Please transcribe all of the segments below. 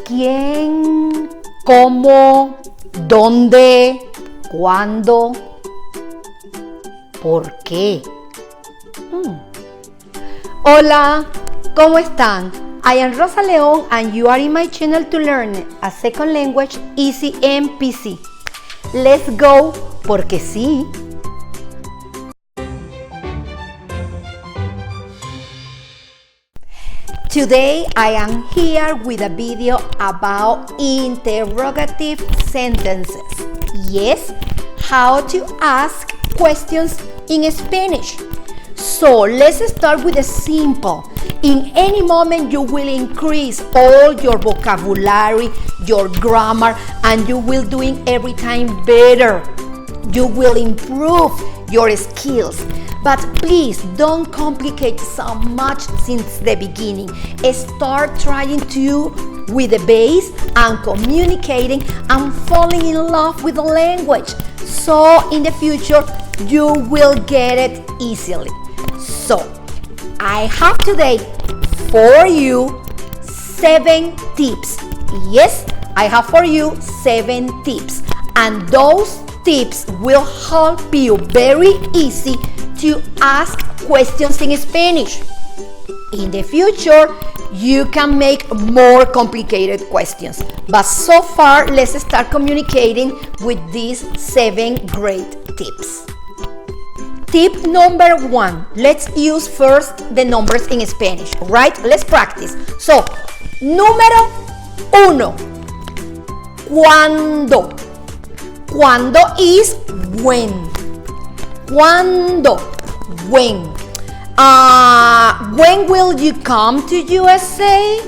¿Quién? ¿Cómo? ¿Dónde? ¿Cuándo? ¿Por qué? Hola, ¿cómo están? I am Rosa León and you are in my channel to learn a second language easy and Peasy. Let's go, porque sí. Today I am here with a video about interrogative sentences. Yes, how to ask questions in Spanish. So let's start with a simple. In any moment you will increase all your vocabulary, your grammar, and you will doing every time better. You will improve your skills. But please don't complicate so much since the beginning. Start trying to with the base and communicating and falling in love with the language. So in the future you will get it easily. So I have today for you 7 tips. Yes, I have for you 7 tips, and those tips will help you very easy to ask questions in Spanish. In the future, you can make more complicated questions. But so far, let's start communicating with these 7 great tips. Tip number 1. Let's use first the numbers in Spanish, right? Let's practice. So, número 1. ¿Cuándo? ¿Cuándo is when? ¿Cuándo? When? When will you come to USA?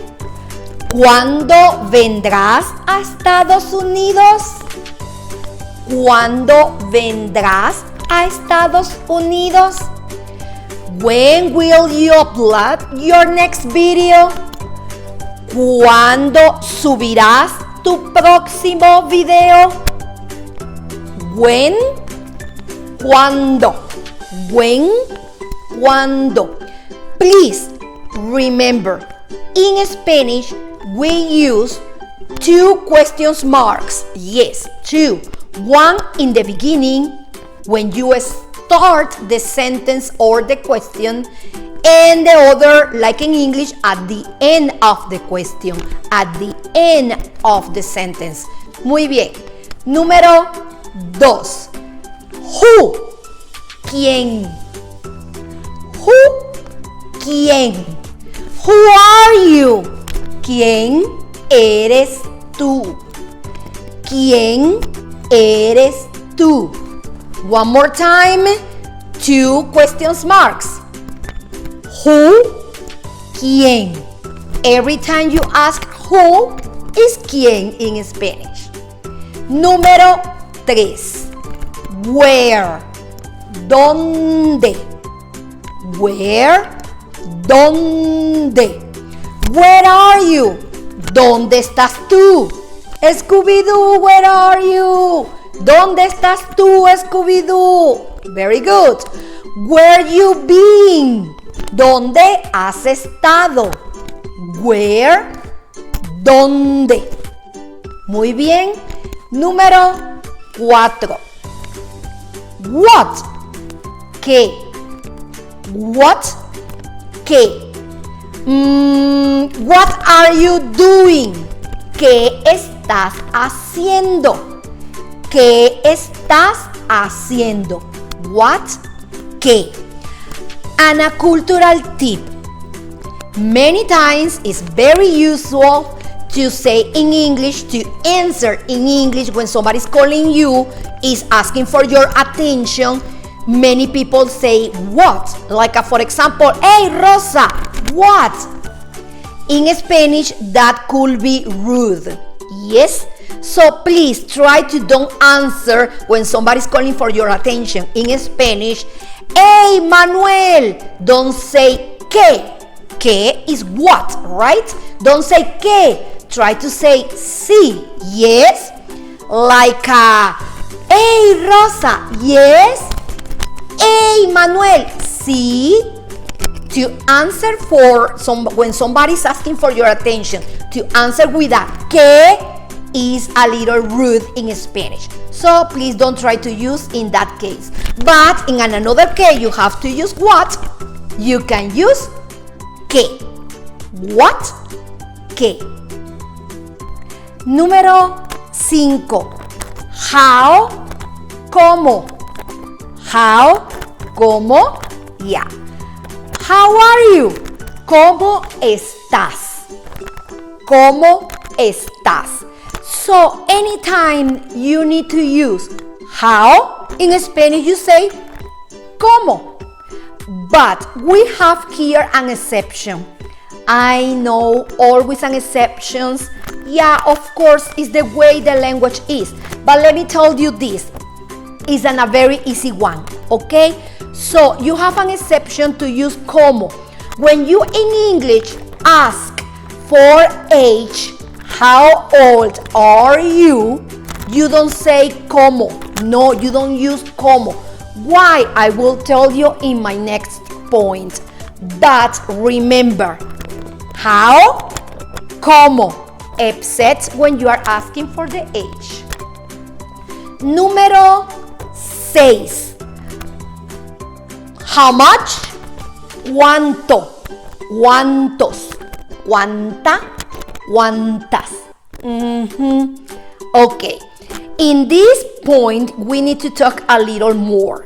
¿Cuándo vendrás a Estados Unidos? ¿Cuándo vendrás a Estados Unidos? When will you upload your next video? ¿Cuándo subirás tu próximo video? When? ¿Cuándo? When? ¿Cuándo? Please remember, in Spanish we use 2 question marks. Yes, 2. One in the beginning when you start the sentence or the question, and the other, like in English, at the end of the question, at the end of the sentence. Muy bien. Número 2. Who? ¿Quién? Who? ¿Quién? Who are you? ¿Quién eres tú? ¿Quién eres tú? One more time. 2 question marks. Who? ¿Quién? Every time you ask who, is quién in Spanish. Número 3. Where? ¿Dónde? Where? ¿Dónde? Where are you? ¿Dónde estás tú? Scooby-Doo, where are you? ¿Dónde estás tú, Scooby-Doo? Very good. Where you been? ¿Dónde has estado? Where? ¿Dónde? Muy bien. Número 4. What? ¿Qué? What? ¿Qué? What are you doing? ¿Qué estás haciendo? ¿Qué estás haciendo? What? ¿Qué? And a cultural tip. Many times it's very usual to say in English, to answer in English when somebody's calling you, is asking for your attention. Many people say what? Like for example, hey Rosa, what? In Spanish, that could be rude. Yes? So please try to don't answer when somebody's calling for your attention. In Spanish, hey Manuel, don't say que. Que is what, right? Don't say que. Try to say sí. Yes? Like hey Rosa, yes? Hey Manuel, sí? To answer for when somebody's asking for your attention, to answer with a que is a little rude in Spanish. So please don't try to use in that case. But in another case, you have to use what? You can use que. What? Que. Número 5. How, cómo. How, cómo, yeah. How are you? ¿Cómo estás? ¿Cómo estás? So anytime you need to use how, in Spanish you say ¿cómo? But we have here an exception. I know, always an exceptions. Yeah, of course, it's the way the language is. But let me tell you this. It's a very easy one, okay? So you have an exception to use como. When you in English ask for age, how old are you? You don't say como. No, you don't use como. Why? I will tell you in my next point. But remember, how, como, except when you are asking for the age. Número 6. How much? ¿Cuánto? ¿Cuántos? ¿Cuánta? ¿Cuántas? Okay. In this point, we need to talk a little more.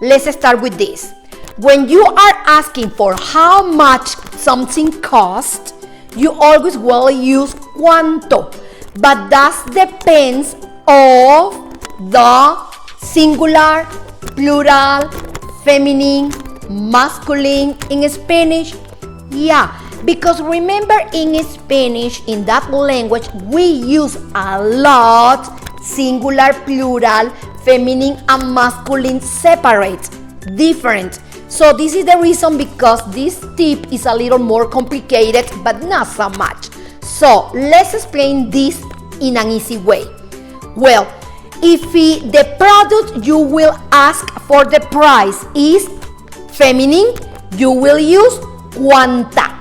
Let's start with this. When you are asking for how much something costs, you always will use cuánto, but that depends of the singular, plural, feminine, masculine in Spanish. Yeah, because remember in Spanish, in that language, we use a lot singular, plural, feminine, and masculine separate, different. So this is the reason because this tip is a little more complicated, but not so much. So let's explain this in an easy way. Well, if the product you will ask for the price is feminine, you will use cuánta.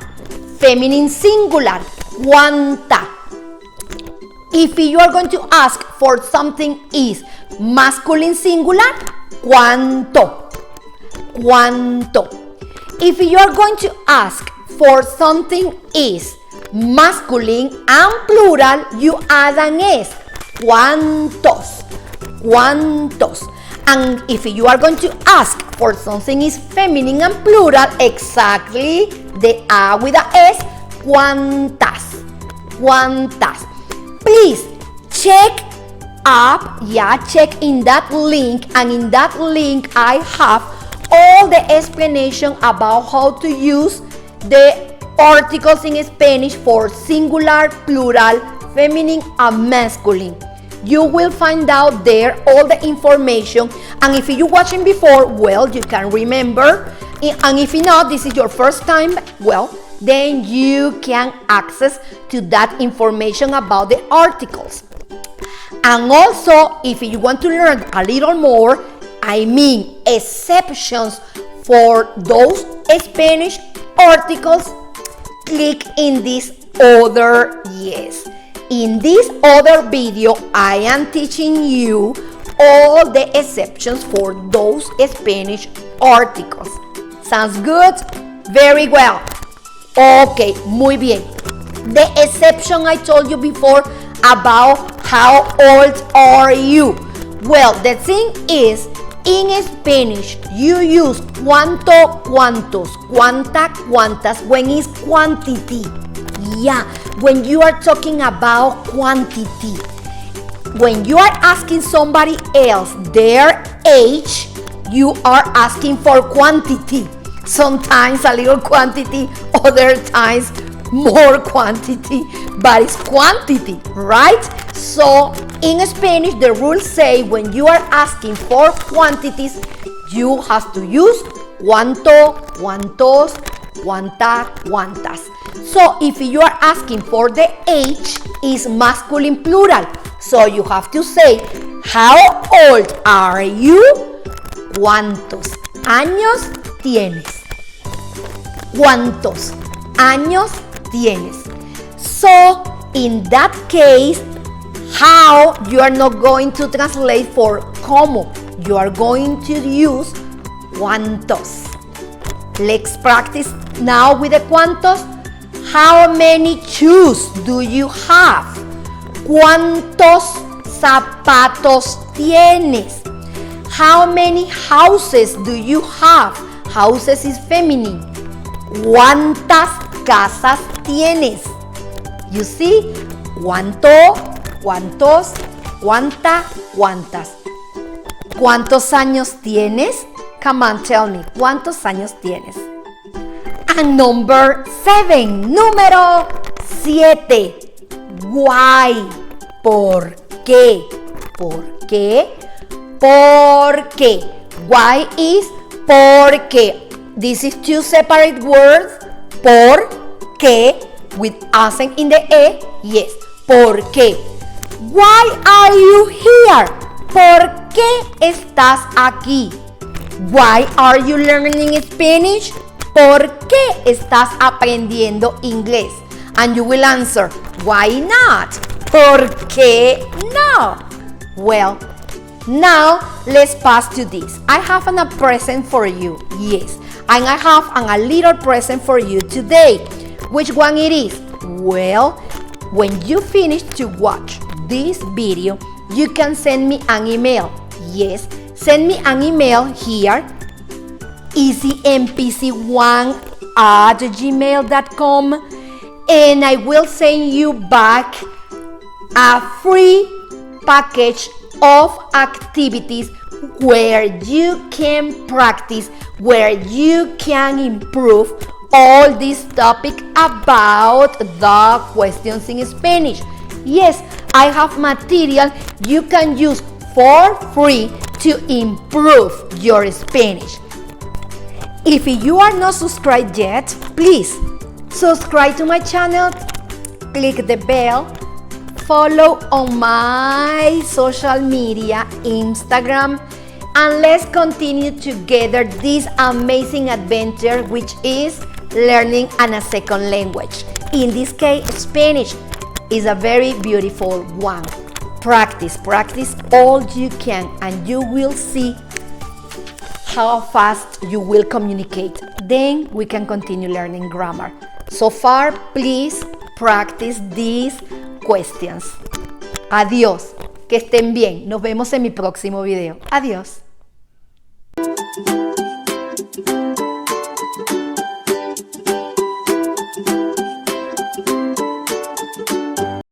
Feminine singular, cuánta. If you are going to ask for something is masculine singular, cuánto. Cuánto. If you are going to ask for something is masculine and plural, you add an es. ¿Cuántos? ¿Cuántos? And if you are going to ask for something is feminine and plural, exactly the a with a s, ¿cuántas? ¿Cuántas? Please check up, check in that link, and in that link I have all the explanation about how to use the articles in Spanish for singular, plural, feminine, and masculine. You will find out there all the information, and if you watching before, well, you can remember, and if not, this is your first time, well, then you can access to that information about the articles. And also, if you want to learn a little more, I mean exceptions for those Spanish articles, click in this other, in this other video, I am teaching you all the exceptions for those Spanish articles. Sounds good? Very well. Okay, muy bien. The exception I told you before about how old are you? Well, the thing is, in Spanish, you use cuánto, cuántos, cuánta, cuántas when it's quantity. Yeah, when you are talking about quantity. When you are asking somebody else their age, you are asking for quantity. Sometimes a little quantity, other times more quantity, but it's quantity, right? So in Spanish, the rules say when you are asking for quantities, you have to use cuánto, cuántos, cuánta, cuántas. So if you are asking for the age, is masculine plural. So you have to say, how old are you? ¿Cuántos años tienes? ¿Cuántos años tienes? So, in that case, how you are not going to translate for cómo. You are going to use cuántos. Let's practice now with the cuántos. How many shoes do you have? ¿Cuántos zapatos tienes? How many houses do you have? Houses is feminine. ¿Cuántas casas tienes? You see? ¿Cuánto? ¿Cuántos? ¿Cuánta? ¿Cuántas? ¿Cuántos años tienes? Come on, tell me. ¿Cuántos años tienes? And number 7. Número 7. Why? ¿Por qué? ¿Por qué? ¿Por qué? Why is porque. This is two separate words. ¿Por qué? With accent in the E. Yes. ¿Por qué? Why are you here? ¿Por qué estás aquí? Why are you learning Spanish? ¿Por qué estás aprendiendo inglés? And you will answer, why not? ¿Por qué no? Well, now let's pass to this. I have a present for you. Yes, and I have a little present for you today. Which one it is? Well, when you finish to watch this video, you can send me an email. Yes, send me an email here, easympeasy1@gmail.com, and I will send you back a free package of activities where you can practice, where you can improve all this topic about the questions in Spanish. Yes, I have material you can use for free to improve your Spanish. If you are not subscribed yet, please subscribe to my channel, click the bell, follow on my social media, Instagram, and let's continue together this amazing adventure, which is learning a second language. In this case, Spanish is a very beautiful one. Practice all you can, and you will see how fast you will communicate. Then we can continue learning grammar. So far, please practice these questions. Adiós, que estén bien. Nos vemos en mi próximo video. Adiós.